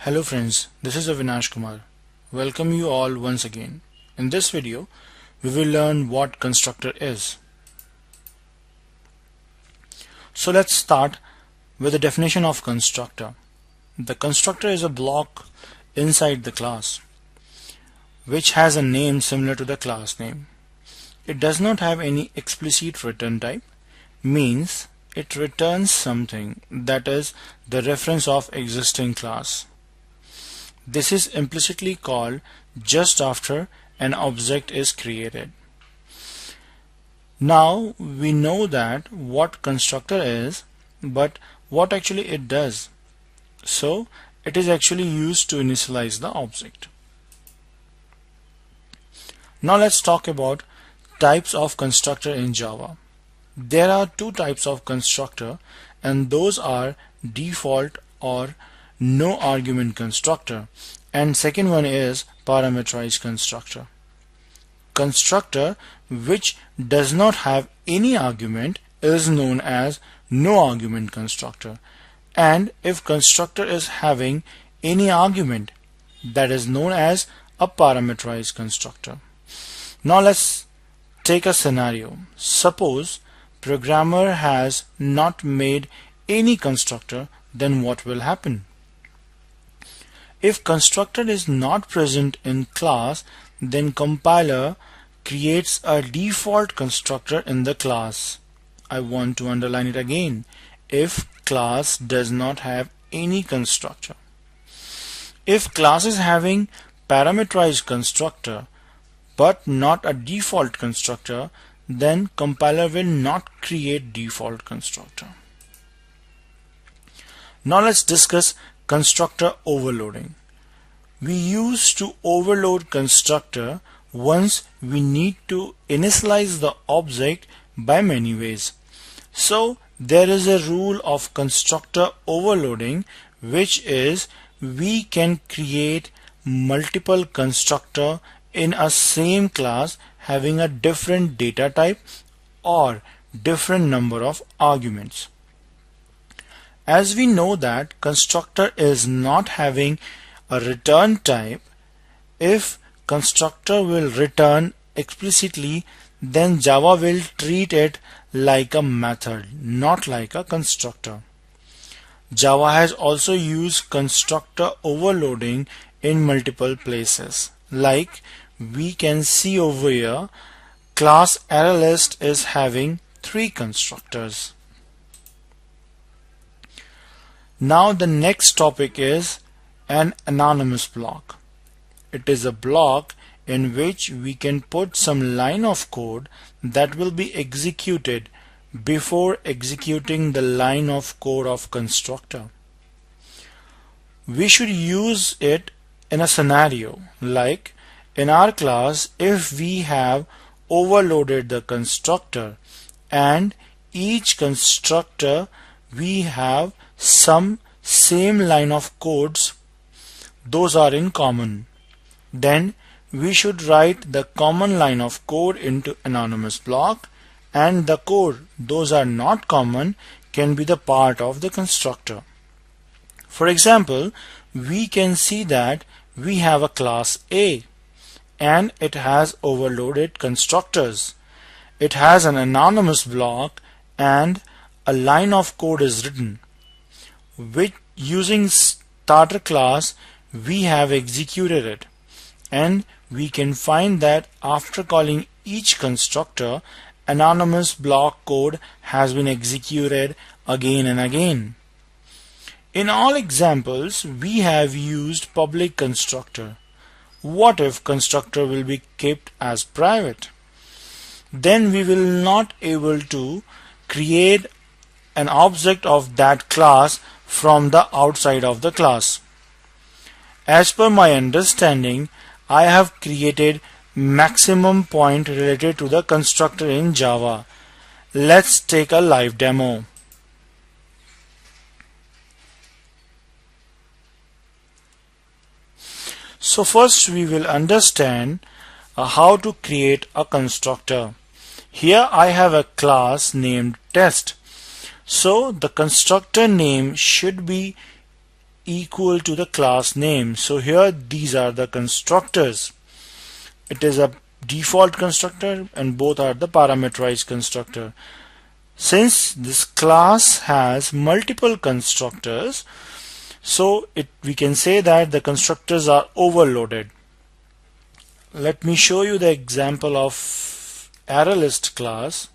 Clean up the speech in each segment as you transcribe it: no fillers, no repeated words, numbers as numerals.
Hello friends, this is Avinash Kumar. Welcome you all once again. In this video, we will learn what constructor is. So let's start with the definition of constructor. The constructor is a block inside the class which has a name similar to the class name. It does not have any explicit return type, means it returns something that is the reference of existing class. This is implicitly called just after an object is created. Now we know that what constructor is, but what actually it does. So it is actually used to initialize the object. Now let's talk about types of constructor in Java. There are two types of constructor, and those are default or no argument constructor, and second one is parameterized constructor. Constructor which does not have any argument is known as no argument constructor, and if constructor is having any argument, that is known as a parameterized constructor. Now let's take a scenario. Suppose programmer has not made any constructor, then what will happen? If constructor is not present in class, then compiler creates a default constructor in the class. I want to underline it again. If class does not have any constructor. If class is having parameterized constructor but not a default constructor, then compiler will not create default constructor. Now let's discuss constructor overloading. We used to overload constructor once we need to initialize the object by many ways. So there is a rule of constructor overloading, which is we can create multiple constructor in a same class having a different data type or different number of arguments. As we know that constructor is not having a return type, if constructor will return explicitly, then Java will treat it like a method, not like a constructor. Java has also used constructor overloading in multiple places. Like we can see over here, class ArrayList is having 3 constructors. Now the next topic is an anonymous block. It is a block in which we can put some line of code that will be executed before executing the line of code of constructor. We should use it in a scenario like in our class, if we have overloaded the constructor and each constructor we have some same line of codes, those are in common, then we should write the common line of code into anonymous block, and the code those are not common can be the part of the constructor. For example, we can see that we have a class A and it has overloaded constructors. It has an anonymous block and a line of code is written, which using starter class we have executed it, and we can find that after calling each constructor, anonymous block code has been executed again and again. In all examples we have used public constructor. What if constructor will be kept as private? Then we will not able to create an object of that class from the outside of the class. As per my understanding, I have created maximum point related to the constructor in Java. Let's take a live demo. So first we will understand how to create a constructor. Here I have a class named test. So the constructor name should be equal to the class name. So here these are the constructors. It is a default constructor and both are the parameterized constructor. Since this class has multiple constructors, so we can say that the constructors are overloaded. Let me show you the example of ArrayList class.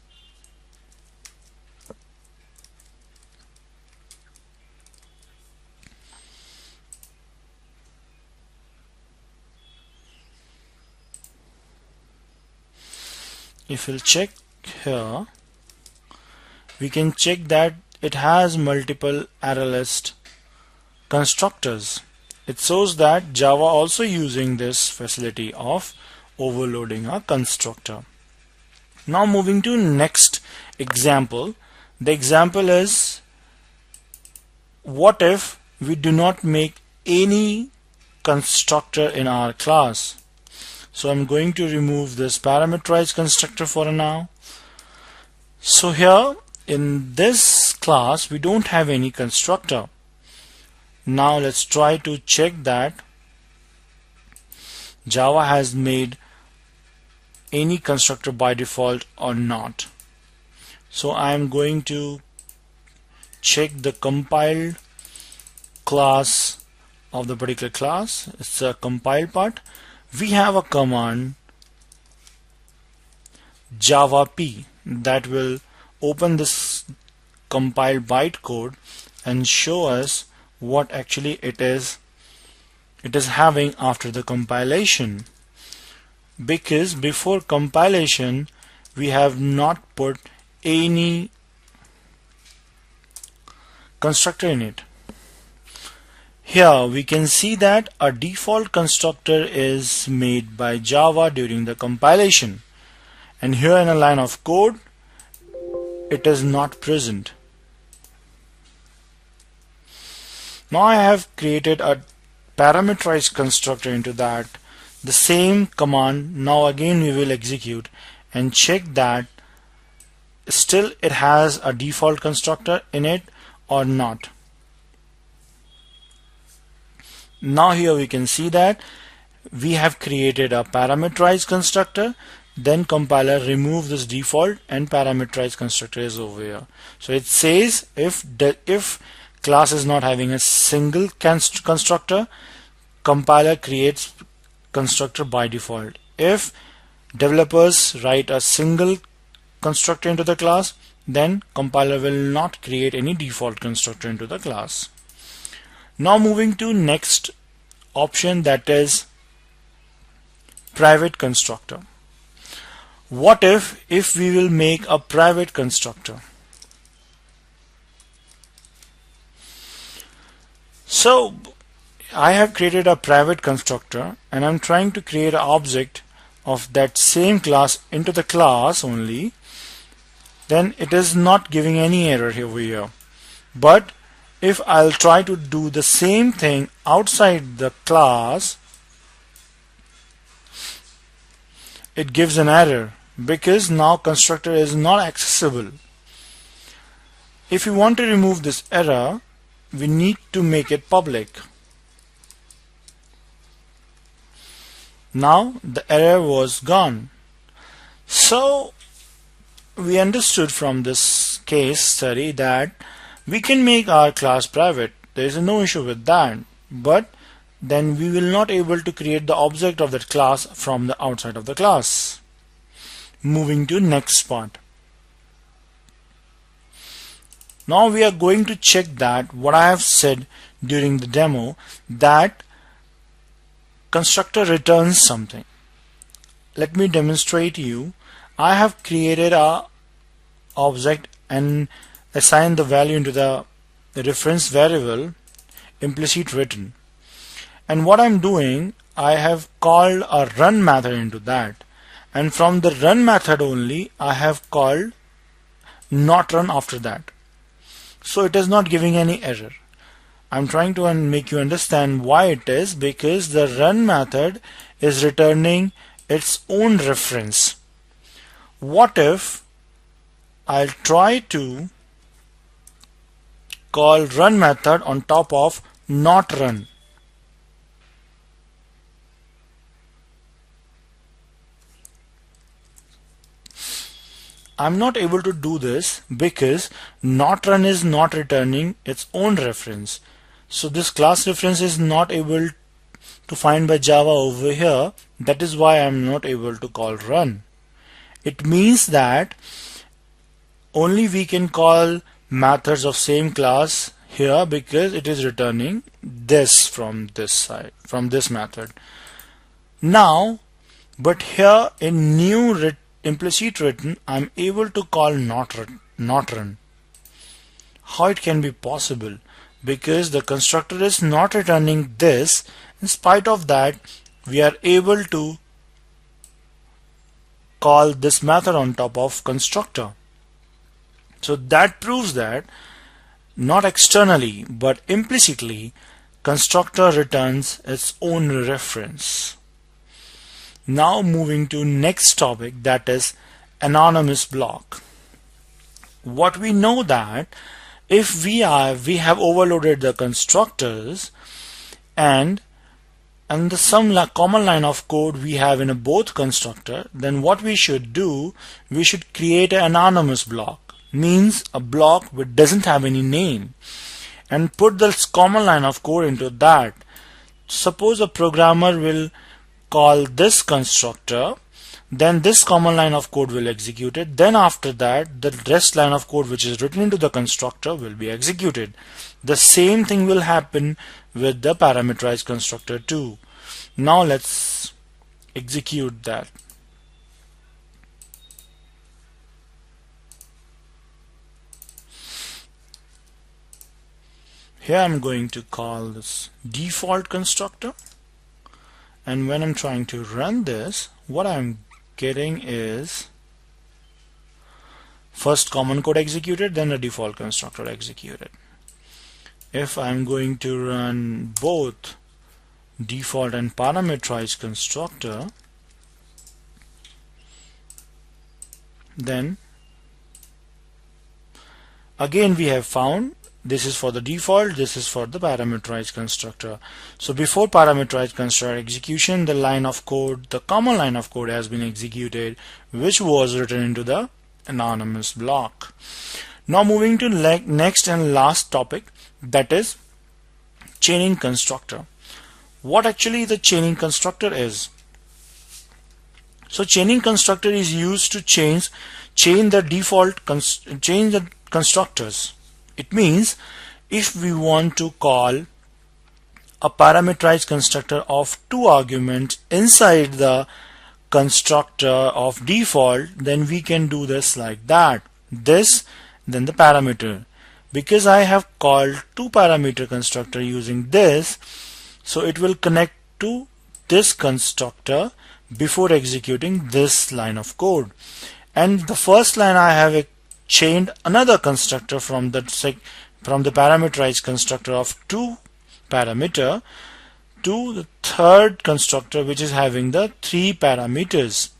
If we'll check here, we can check that it has multiple ArrayList constructors. It shows that Java also using this facility of overloading a constructor. Now moving to next example. The example is, what if we do not make any constructor in our class? So I'm going to remove this parameterized constructor for now. So here in this class we don't have any constructor. Now let's try to check that Java has made any constructor by default or not. So I'm going to check the compiled class of the particular class. It's a compiled part. We have a command java p that will open this compiled bytecode and show us what actually it is having after the compilation, because before compilation we have not put any constructor in it. Here we can see that a default constructor is made by Java during the compilation, and here in a line of code it is not present. Now I have created a parameterized constructor into that. The same command now again we will execute and check that still it has a default constructor in it or not. Now here we can see that we have created a parameterized constructor, then compiler remove this default and parameterized constructor is over here. So it says if class is not having a single constructor, compiler creates constructor by default. If developers write a single constructor into the class, then compiler will not create any default constructor into the class. Now moving to next option, that is private constructor. What if we will make a private constructor? So I have created a private constructor and I'm trying to create an object of that same class into the class only, then it is not giving any error over here. But if I'll try to do the same thing outside the class, it gives an error because now constructor is not accessible. If you want to remove this error, we need to make it public. Now the error was gone. So we understood from this case study that we can make our class private. There is no issue with that, but then we will not able to create the object of that class from the outside of the class. Moving to next part. Now we are going to check that what I have said during the demo, that constructor returns something. Let me demonstrate you. I have created a object and assigned the value into the reference variable implicit return. And what I'm doing, I have called a run method into that, and from the run method only I have called not run after that. So it is not giving any error. I'm trying to make you understand why it is, because the run method is returning its own reference. What if I'll try to call run method on top of not run. I'm not able to do this because not run is not returning its own reference. So this class reference is not able to find by Java over here. That is why I'm not able to call run. It means that only we can call methods of same class here because it is returning this from this side, from this method. Now, but here in new implicit written, I'm able to call not run. How it can be possible? Because the constructor is not returning this. In spite of that, we are able to call this method on top of constructor. So that proves that not externally but implicitly, constructor returns its own reference. Now moving to next topic, that is anonymous block. What we know that if we have overloaded the constructors and the some common line of code we have in a both constructor, then what we should do, we should create an anonymous block, means a block which doesn't have any name, and put this common line of code into that. Suppose a programmer will call this constructor, then this common line of code will execute it, then after that the rest line of code which is written into the constructor will be executed. The same thing will happen with the parameterized constructor too. Now let's execute that. Here I'm going to call this default constructor, and when I'm trying to run this, what I'm getting is first common code executed, then the default constructor executed. If I'm going to run both default and parameterized constructor, then again we have found this is for the default, this is for the parameterized constructor. So before parameterized constructor execution, the line of code, the common line of code has been executed, which was written into the anonymous block. Now moving to next and last topic, that is chaining constructor. What actually the chaining constructor is? So chaining constructor is used to chain the constructors. It means if we want to call a parameterized constructor of two arguments inside the constructor of default, then we can do this like that. This, then the parameter. Because I have called two parameter constructor using this, so it will connect to this constructor before executing this line of code. And the first line I have chained another constructor from the parameterized constructor of two parameter to the third constructor which is having the three parameters.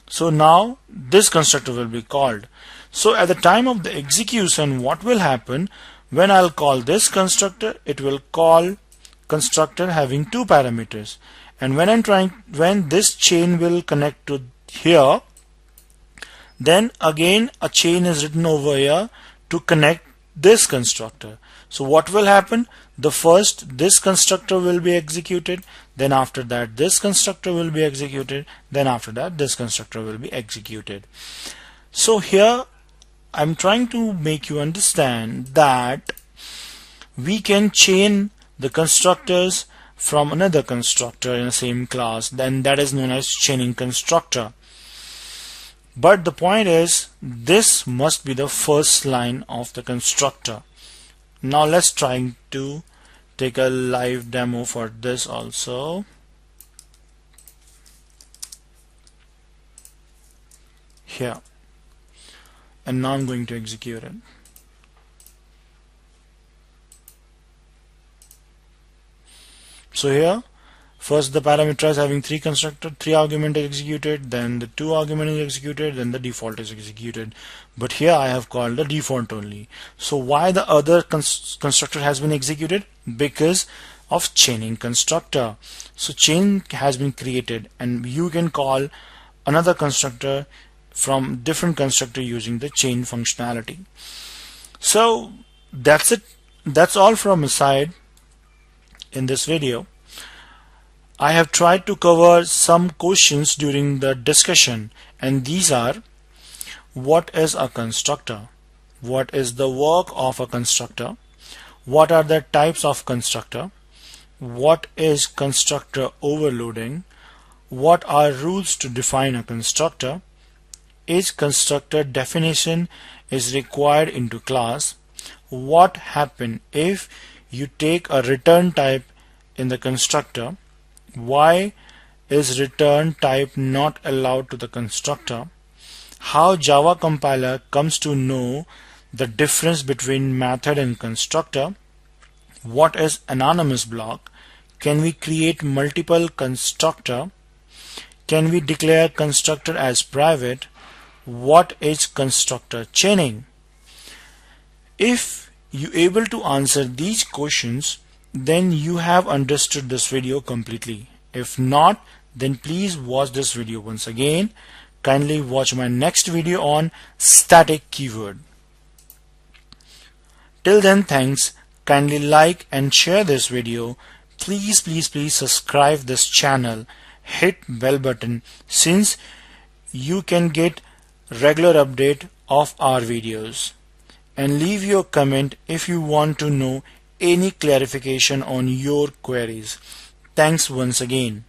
So now this constructor will be called. So at the time of the execution, what will happen, when I'll call this constructor, it will call constructor having two parameters, and when this chain will connect to here, then again a chain is written over here to connect this constructor. So what will happen? The first this constructor will be executed, then after that this constructor will be executed, then after that this constructor will be executed. So here I'm trying to make you understand that we can chain the constructors from another constructor in the same class, then that is known as chaining constructor. But the point is, this must be the first line of the constructor. Now let's try to take a live demo for this also. Here. And now I'm going to execute it. So here, First the parameter is having three argument is executed, then the 2 argument is executed, then the default is executed. But here I have called the default only. So why the other constructor has been executed? Because of chaining constructor. So chain has been created and you can call another constructor from different constructor using the chain functionality. So that's it. That's all from my side in this video. I have tried to cover some questions during the discussion, and these are: what is a constructor? What is the work of a constructor? What are the types of constructor? What is constructor overloading? What are rules to define a constructor? Is constructor definition is required into class? What happens if you take a return type in the constructor? Why is return type not allowed to the constructor? How Java compiler comes to know the difference between method and constructor? What is anonymous block? Can we create multiple constructor? Can we declare constructor as private? What is constructor chaining? If you able to answer these questions, then you have understood this video completely. If not, then please watch this video once again. Kindly watch my next video on static keyword. Till then, thanks. Kindly like and share this video. Please subscribe this channel. Hit bell button since you can get regular update of our videos. And leave your comment if you want to know any clarification on your queries. Thanks once again.